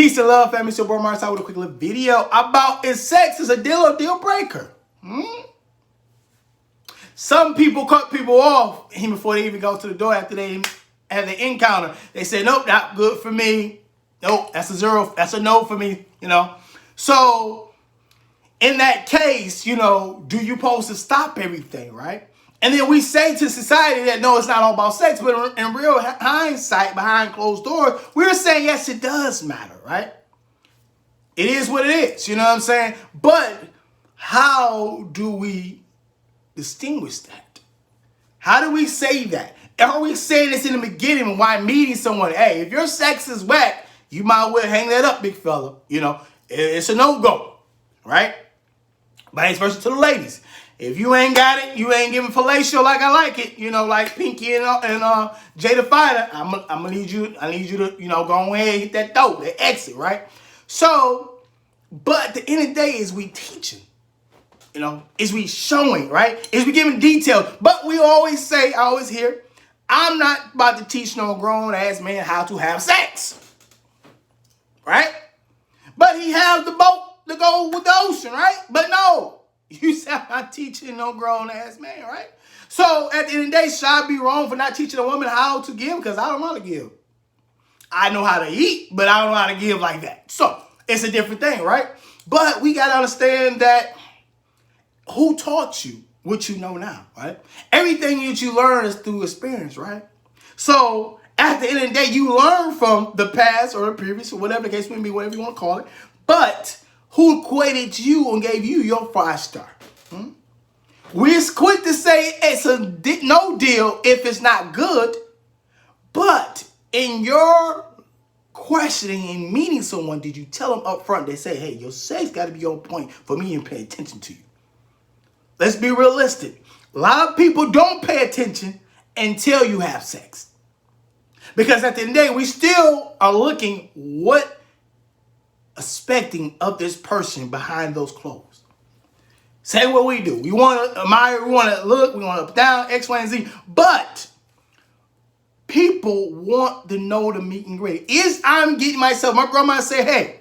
Peace and love, family. It's your boy Amari Asad with a quick little video about if sex is a deal or deal breaker. Some people cut people off even before they even go to the door after they have the encounter. They say, nope, not good for me. Nope, that's a zero. That's a no for me, So in that case, do you supposed to stop everything, right? And then we say to society that, no, it's not all about sex. But in real hindsight, behind closed doors, we're saying, yes, it does matter, right? It is what it is, you know what I'm saying? But how do we distinguish that? How do we say that? Are we saying this in the beginning while meeting someone? Hey, if your sex is whack, you might well hang that up, big fella. It's a no-go, right? Vice versa to the ladies. If you ain't got it, you ain't giving fellatio like I like it, like Pinky and Jada Fighter, I'm gonna need you. I need you to, go ahead and hit that door, that exit, right? So, but at the end of the day, is we teaching, is we showing, right? Is we giving details? But we always say, I always hear, I'm not about to teach no grown ass man how to have sex, right? But he has the boat to go with the ocean, right? But no. You say I'm not teaching no grown-ass man, right? So, at the end of the day, should I be wrong for not teaching a woman how to give? Because I don't know how to give. I know how to eat, but I don't know how to give like that. So, it's a different thing, right? But we got to understand that who taught you what you know now, right? Everything that you learn is through experience, right? So, at the end of the day, you learn from the past or the previous or whatever the case may be, whatever you want to call it. But who equated you and gave you your 5-star? We're quick to say it's a no deal if it's not good. But in your questioning and meeting someone, did you tell them up front? They say, hey, your sex got to be on point for me and pay attention to you. Let's be realistic. A lot of people don't pay attention until you have sex. Because at the end of the day, we still are looking what expecting of this person behind those clothes. Say what we do. We want to admire, we want to look, we want to up, down, X, Y, and Z. But people want to know the meet and greet. I'm getting myself, my grandma say, hey,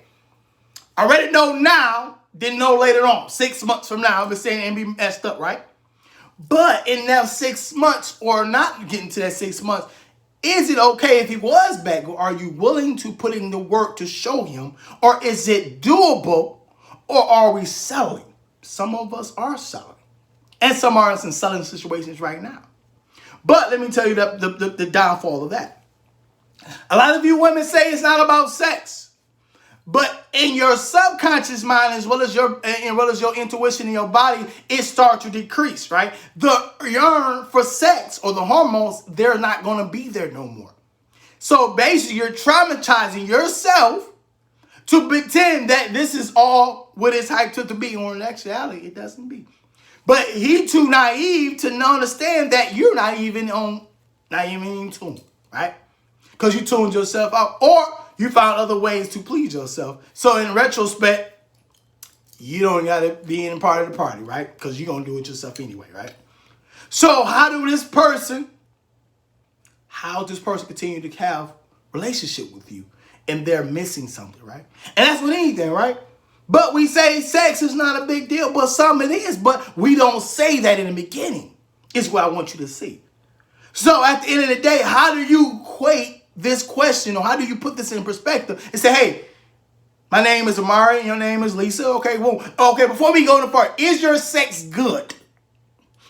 I already know now, didn't know later on. 6 months from now, I've been saying and be messed up, right? But in that 6 months or not getting to that 6 months, is it okay if he was back? Are you willing to put in the work to show him? Or is it doable? Or are we selling? Some of us are selling. And some are in selling situations right now. But let me tell you the downfall of that. A lot of you women say it's not about sex. But in your subconscious mind, as well as your intuition in your body, it starts to decrease, right? The yearn for sex or the hormones, they're not going to be there no more. So basically, you're traumatizing yourself to pretend that this is all what it's hyped up to be. Or in actuality, it doesn't be. But he too naive to understand that you're not even in tune, right? Because you tuned yourself out, or you found other ways to please yourself. So in retrospect, you don't got to be in part of the party, right? Because you're going to do it yourself anyway, right? So how does this person continue to have relationship with you? And they're missing something, right? And that's with anything, right? But we say sex is not a big deal, but some it is. But we don't say that in the beginning. It's what I want you to see. So at the end of the day, how do you equate this question, or how do you put this in perspective and say, hey, my name is Amari and your name is Lisa. Okay, well, before we go to part, is your sex good?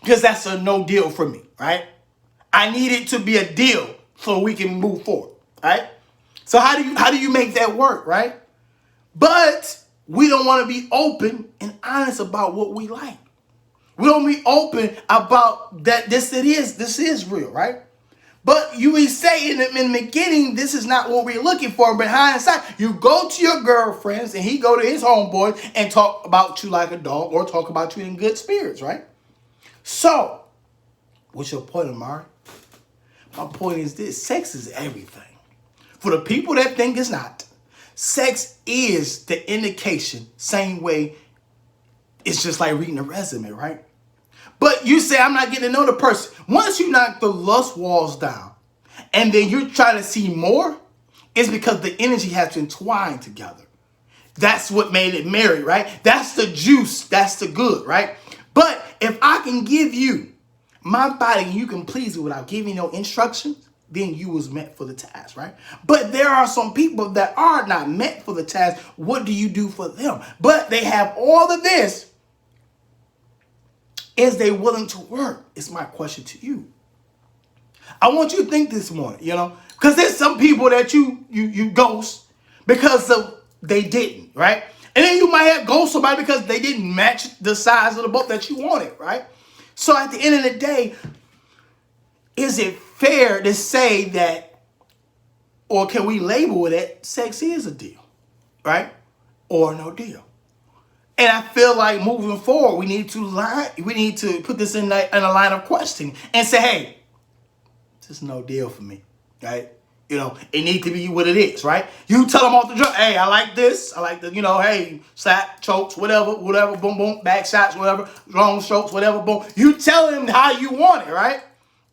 Because that's a no deal for me, right? I need it to be a deal so we can move forward, right? So how do you make that work, right? But we don't want to be open and honest about what we like. We don't be open about that this is real, right? But we say in the beginning, this is not what we're looking for. But hindsight, you go to your girlfriends and he go to his homeboy and talk about you like a dog or talk about you in good spirits, right? So, what's your point, Amari? My point is this: sex is everything. For the people that think it's not, sex is the indication, same way it's just like reading a resume, right? But you say, I'm not getting to know the person. Once you knock the lust walls down and then you're trying to see more, is because the energy has to entwine together. That's what made it married, right? That's the juice. That's the good, right? But if I can give you my body and you can please it without giving no instructions, then you was meant for the task, right? But there are some people that are not meant for the task. What do you do for them? But they have all of this. Is they willing to work? It's my question to you. I want you to think this morning, because there's some people that you ghost because they didn't, right? And then you might have ghost somebody because they didn't match the size of the boat that you wanted, right? So at the end of the day, is it fair to say that, or can we label it that sex is a deal, right? Or no deal? And I feel like moving forward, we need to put this in a line of questioning and say, hey, this is no deal for me, right? It needs to be what it is, right? You tell them off the jump, hey, I like this. I like the, hey, slap, chokes, whatever, boom, boom, back shots, whatever, long strokes, whatever, boom. You tell them how you want it, right?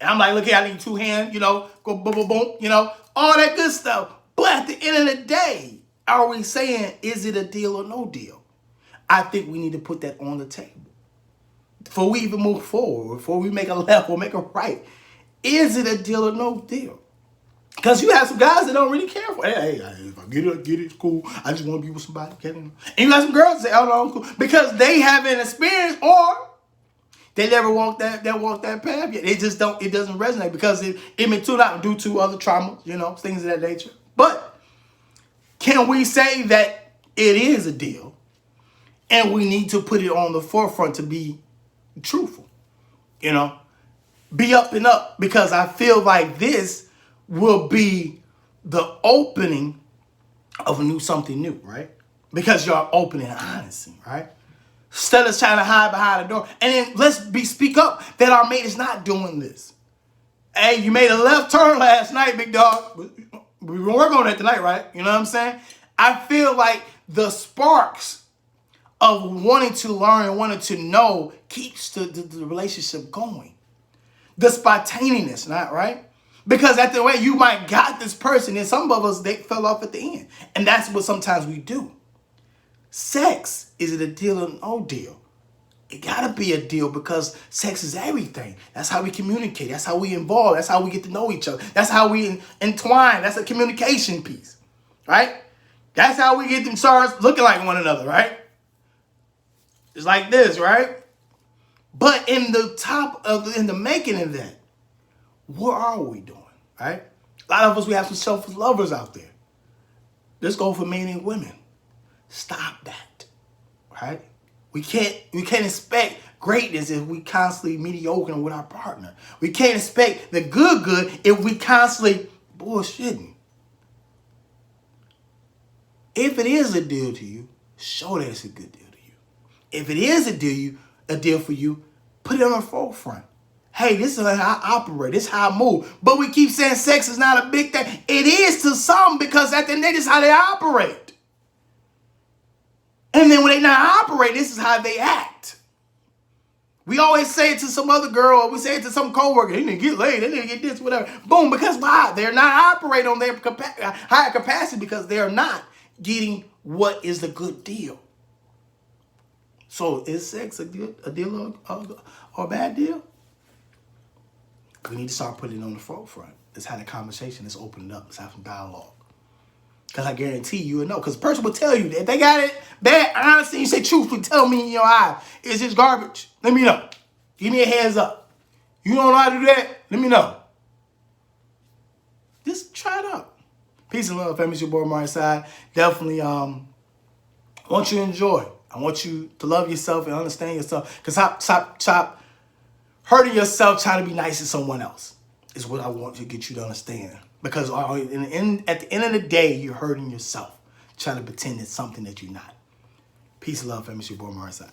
And I'm like, look here, I need 2 hands, go boom, boom, boom, all that good stuff. But at the end of the day, are we saying, is it a deal or no deal? I think we need to put that on the table. Before we even move forward, before we make a left or make a right, is it a deal or no deal? Because you have some guys that don't really care for it. Hey, if I get it, it's cool. I just want to be with somebody. And you got some girls that say, oh, no, cool. Because they haven't experienced or they never walked that path yet. It doesn't resonate because it may tune out due to other traumas, things of that nature. But can we say that it is a deal and we need to put it on the forefront to be truthful, Be up and up, because I feel like this will be the opening of something new, right? Because you're open and honest, right? Instead of trying to hide behind the door. And then let's speak up that our mate is not doing this. Hey, you made a left turn last night, big dog. We're going to work on that tonight, right? You know what I'm saying? I feel like the sparks of wanting to learn and wanting to know keeps the relationship going. The spontaneous, not right? Because at the way you might got this person, and some of us, they fell off at the end. And that's what sometimes we do. Sex, is it a deal or no deal? It gotta be a deal because sex is everything. That's how we communicate. That's how we involve. That's how we get to know each other. That's how we entwine. That's a communication piece, right? That's how we get them stars looking like one another, right? It's like this, right? But in the making of that, what are we doing, right? A lot of us, we have some selfish lovers out there. Let's go for men and women. Stop that, right? We can't expect greatness if we constantly mediocre with our partner. We can't expect the good if we constantly bullshitting. If it is a deal to you, show that it's a good deal to you. If it is a deal for you, put it on the forefront. Hey, this is how I operate. This is how I move. But we keep saying sex is not a big thing. It is to some, because at the end of the day, this is how they operate. And then when they not operate, this is how they act. We always say it to some other girl, or we say it to some coworker, they need to get laid, they need to get this, whatever. Boom, because why? They're not operating on their higher capacity because they're not getting what is the good deal. So is sex a deal or a bad deal? We need to start putting it on the forefront. Let's have a conversation. Let's open it up. Let's have some dialogue. Because I guarantee you will know. Because the person will tell you that if they got it bad, honestly, you say truthfully, tell me in your eye, is this garbage? Let me know. Give me a heads up. You don't know how to do that? Let me know. Just try it out. Peace and love, family. It's your boy, Amari Asad. Definitely want you to enjoy. I want you to love yourself and understand yourself. Because stop hurting yourself trying to be nice to someone else is what I want to get you to understand. Because at the end of the day, you're hurting yourself trying to pretend it's something that you're not. Peace and love, family. It's your boy, Amari Asad.